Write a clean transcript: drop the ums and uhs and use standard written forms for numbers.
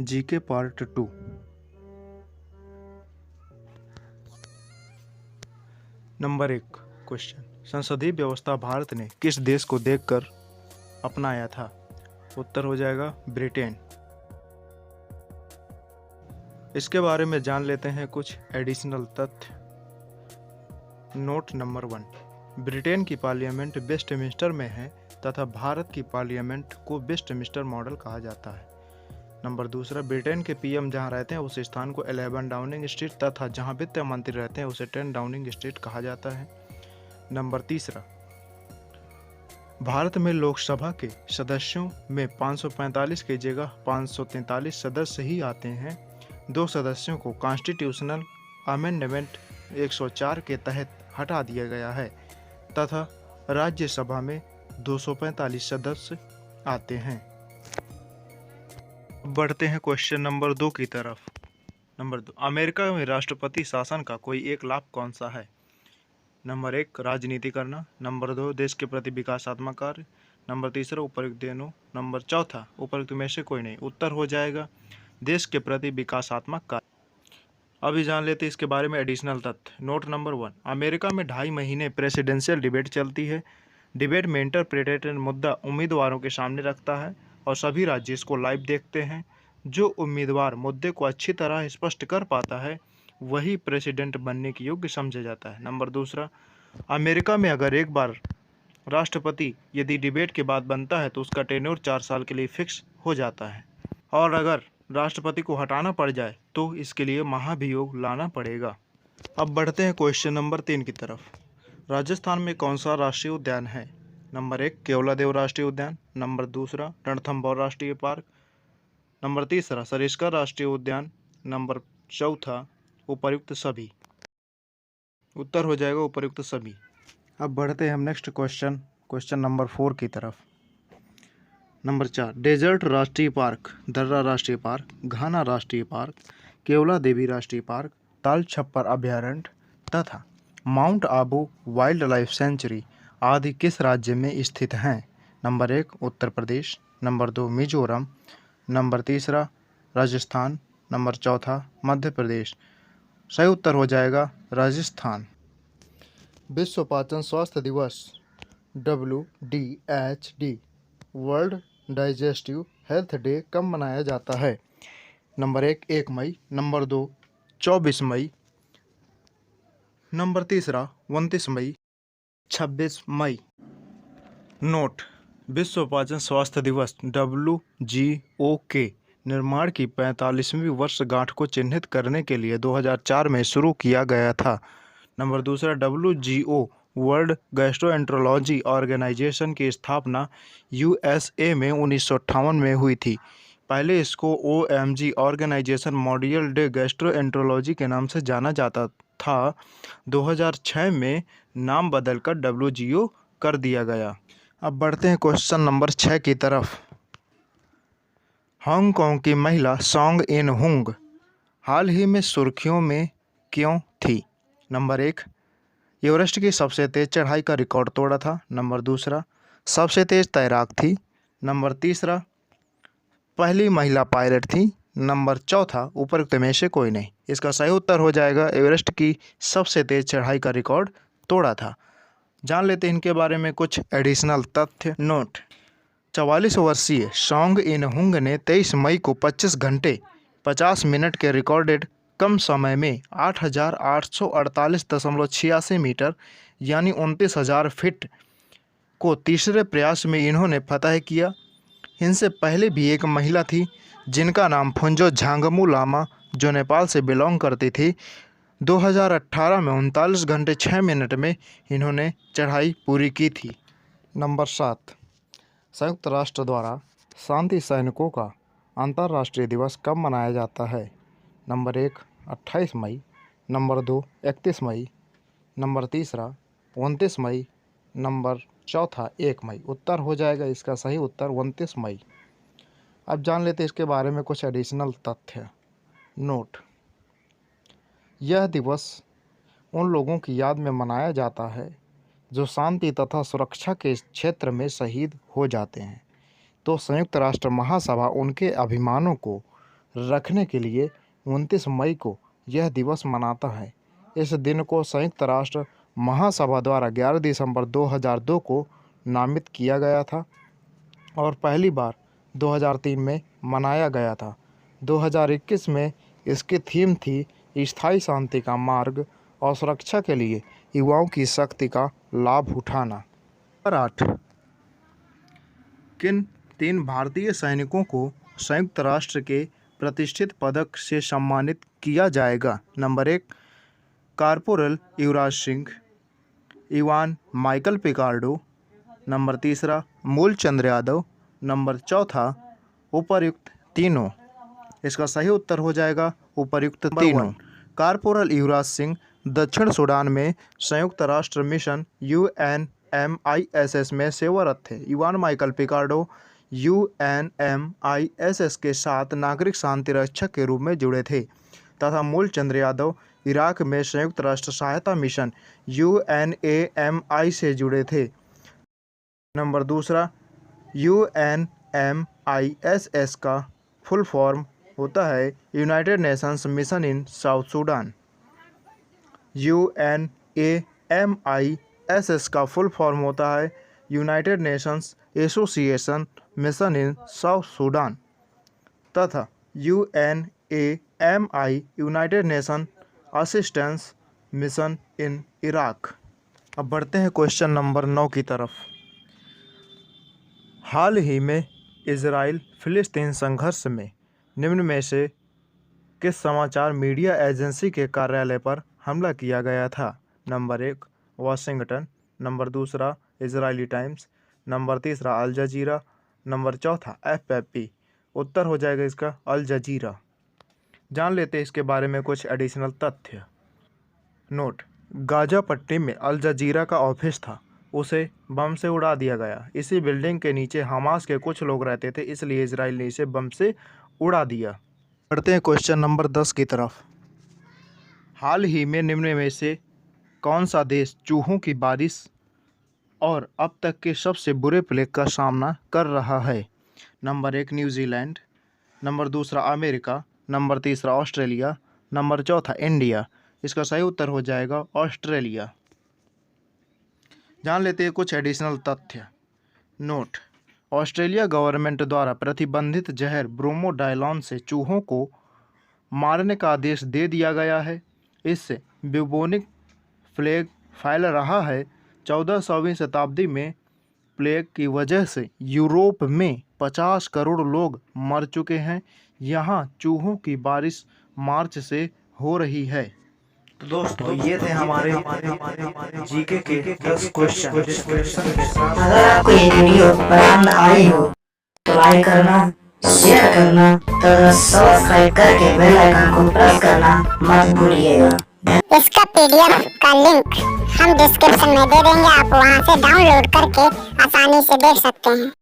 GK part 2। Number 1 question, संसदीय व्यवस्था भारत ने किस देश को देखकर अपनाया था? उत्तर हो जाएगा ब्रिटेन। इसके बारे में जान लेते हैं कुछ एडिशनल तथ्य। नोट नंबर 1, ब्रिटेन की पार्लियामेंट वेस्टमिंस्टर में है तथा भारत की पार्लियामेंट को वेस्टमिंस्टर मॉडल कहा जाता है। नंबर 2, ब्रिटेन के पीएम जहां रहते हैं उस स्थान को 11 डाउनिंग स्ट्रीट तथा जहां वित्त मंत्री रहते हैं उसे 10 डाउनिंग स्ट्रीट कहा जाता है। नंबर 3, भारत में लोकसभा के सदस्यों में 545 की जगह 543 सदस्य ही आते हैं। 2 सदस्यों को कॉन्स्टिट्यूशनल अमेंडमेंट 104 के तहत हटा दिया गया है तथा राज्यसभा में 245 सदस्य आते हैं। बढ़ते हैं क्वेश्चन नंबर 2 की तरफ। नंबर 2, अमेरिका में राष्ट्रपति शासन का कोई एक लाभ कौन सा है? नंबर 1, राजनीति करना। नंबर 2, देश के प्रति विकासात्मक कार्य। नंबर 3, उपयुक्त दोनों। नंबर 4, उपयुक्त में से कोई नहीं। उत्तर हो जाएगा देश के प्रति विकासात्मक कार्य। अभी जान लेते हैं इसके बारे में एडिशनल तथ्य। नोट नंबर 1, अमेरिका में 2.5 महीने प्रेसिडेंशियल डिबेट चलती है। डिबेट में इंटरप्रेटेड मुद्दा उम्मीदवारों के सामने रखता है और सभी राज्य इसको लाइव देखते हैं। जो उम्मीदवार मुद्दे को अच्छी तरह स्पष्ट कर पाता है वही प्रेसिडेंट बनने के योग्य समझा जाता है। नंबर 2, अमेरिका में अगर एक बार राष्ट्रपति यदि डिबेट के बाद बनता है तो उसका टेन्योर 4 साल के लिए फिक्स हो जाता है और अगर राष्ट्रपति को हटाना पड़ जाए तो इसके लिए महाभियोग लाना पड़ेगा। अब बढ़ते हैं क्वेश्चन नंबर 3 की तरफ। राजस्थान में कौन सा राष्ट्रीय उद्यान है? नंबर 1, केवलादेव राष्ट्रीय उद्यान। नंबर 2, रणथंभौर राष्ट्रीय पार्क। नंबर 3, सरिस्का राष्ट्रीय उद्यान। नंबर 4, उपर्युक्त सभी। उत्तर हो जाएगा उपर्युक्त सभी। अब बढ़ते हैं हम नेक्स्ट क्वेश्चन नंबर 4 की तरफ। नंबर 4, डेजर्ट राष्ट्रीय पार्क, दर्रा राष्ट्रीय पार्क, घाना राष्ट्रीय पार्क, केवला देवी राष्ट्रीय पार्क, ताल छप्पर अभयारण्य तथा Mount Abu wildlife sanctuary आदि किस राज्य में स्थित हैं? Number 1, Uttar Pradesh. Number 2, Mizoram. Number 3, Rajasthan. Number 4, Madhya Pradesh. सही उत्तर हो जाएगा राजस्थान। विश्व पाचन स्वास्थ्य दिवस WDHD world digestive health day कब मनाया जाता है? नंबर 1 मई। नंबर 2, 24 मई। नंबर 3, 29 मई। 26 मई। नोट, विश्व पाचन स्वास्थ्य दिवस WGO के निर्माण की 45वीं वर्षगांठ को चिन्हित करने के लिए 2004 में शुरू किया गया था। नंबर 2, WGO वर्ल्ड गैस्ट्रोएंटरोलॉजी ऑर्गेनाइजेशन की स्थापना USA में 1958 में हुई थी। पहले इसको OMG ऑर्गेनाइजेशन मॉन्डियल डे गैस्ट्रोएंटरोलॉजी के नाम से जाना जाता था। 2006 में नाम बदलकर WGO कर दिया गया। अब बढ़ते हैं क्वेश्चन नंबर 6 की तरफ। हांगकांग की महिला सॉन्ग इन हुंग हाल ही में सुर्खियों में क्यों थी? नंबर 1, एवरेस्ट की सबसे तेज चढ़ाई का रिकॉर्ड तोड़ा था। नंबर 2, सबसे तेज तैराक थी। नंबर 3, पहली महिला पायलट थी। नंबर 4, उपरोक्त में से कोई नहीं। इसका सही उत्तर हो जाएगा एवरेस्ट की सबसे तेज चढ़ाई का रिकॉर्ड तोड़ा था। जान लेते हैं इनके बारे में कुछ एडिशनल तथ्य। नोट, 44 वर्षीय सॉन्ग इन हुंग ने 23 मई को 25 घंटे 50 मिनट के रिकॉर्डेड कम समय में 8,848.86 मीटर यानी 29,000 फीट को तीसरे प्रयास में इन्होंने फतह किया। इनसे पहले भी एक महिला थी जिनका नाम फुंजो झांगमू लामा जो नेपाल से बिलोंग करती थी। 2018 में 39 घंटे 6 मिनट में इन्होंने चढ़ाई पूरी की थी। नंबर 7, संयुक्त राष्ट्र द्वारा शांति सैनिकों का अंतर्राष्ट्रीय दिवस कब मनाया जाता है? नंबर 1, 28 मई। नंबर 2, 31 मई। नंबर 3, 29 मई। नंबर 4, 1 मई। उत्तर हो जाएगा इसका सही उत्तर 29 मई। अब जान लेते हैं इसके बारे में कुछ एडिशनल तथ्य। नोट, यह दिवस उन लोगों की याद में मनाया जाता है जो शांति तथा सुरक्षा के क्षेत्र में शहीद हो जाते हैं। तो संयुक्त राष्ट्र महासभा उनके अभिमानों को रखने के लिए 29 मई को यह दिवस मनाता है। इस दिन को संयुक्त राष्ट्र महासभा द्वारा 11 दिसंबर 2002 को नामित किया गया था और पहली बार 2003 में मनाया गया था। 2021 में इसकी थीम थी स्थायी शांति का मार्ग और सुरक्षा के लिए युवाओं की शक्ति का लाभ उठाना। नंबर 8, किन 3 भारतीय सैनिकों को संयुक्त राष्ट्र के प्रतिष्ठित पदक से सम्मानित किया जाएगा? Number 1, corporal Yuvraj Singh, Ivan Michael Picardo, number 3 Moolchand Yadav, number 4 उपर्युक्त तीनों। इसका सही उत्तर हो जाएगा उपर्युक्त तीनों। कॉर्पोरल युवराज सिंह दक्षिण सूडान में संयुक्त राष्ट्र मिशन UNMISS में सेवारत थे। इवान माइकल पिकार्डो UNMISS के साथ नागरिक शांति रक्षक के रूप में जुड़े थे तथा मूलचंद यादव इराक में संयुक्त राष्ट्र सहायता मिशन UNAMI से जुड़े थे। नंबर 2, UNMISS का फुल फॉर्म होता है United Nations mission in south Sudan. UNAMISS का फुल फॉर्म होता है United Nations association mission in south Sudan तथा UNAMI United nation assistance mission in Iraq. अब बढ़ते हैं क्वेश्चन नंबर 9 की तरफ। हाल ही में इजराइल फिलिस्तीन संघर्ष में निम्न में से किस समाचार मीडिया एजेंसी के कार्यालय पर हमला किया गया था? Number 1 Washington, number 2 Israeli times, number 3 अल जजीरा, नंबर 4 FFP। उत्तर हो जाएगा इसका अल जजीरा। जान लेते हैं इसके बारे में कुछ एडिशनल तथ्य। नोट, गाजा पट्टी में अल जजीरा का ऑफिस था, उसे बम से उड़ा दिया गया। इसी बिल्डिंग के नीचे हमास के कुछ लोग रहते थे, इसलिए इजराइल ने इसे बम से उड़ा दिया। बढ़ते हैं क्वेश्चन नंबर 10 की तरफ। हाल ही में निम्न में से कौन सा देश चूहों की बारिश और अब तक के सबसे बुरे प्लेग का सामना कर रहा है? Number 1 New Zealand, number 2 America, number 3 Australia, number 4 India. इसका सही उत्तर हो जाएगा ऑस्ट्रेलिया। जान लेते हैं कुछ एडिशनल तथ्य। नोट, ऑस्ट्रेलिया गवर्नमेंट द्वारा प्रतिबंधित जहर ब्रोमोडाइलॉन से चूहों को मारने का आदेश दे दिया गया है। इससे ब्यूबोनिक प्लेग फैल रहा है। 14वीं शताब्दी में प्लेग की वजह से यूरोप में 50 करोड़ लोग मर चुके हैं। यहाँ चूहों की बारिश मार्च से हो रही है। तो दोस्तों ये थे हमारे जीके के 10 क्वेश्चन। अगर आपको ये वीडियो पसंद आई हो तो लाइक करना, शेयर करना तथा सब्सक्राइब करके बेल आइकन को प्रेस करना मत भूलिएगा। इसका PDF का लिंक हम डिस्क्रिप्शन में दे देंगे, आप वहां से डाउनलोड करके आसानी से देख सकते हैं।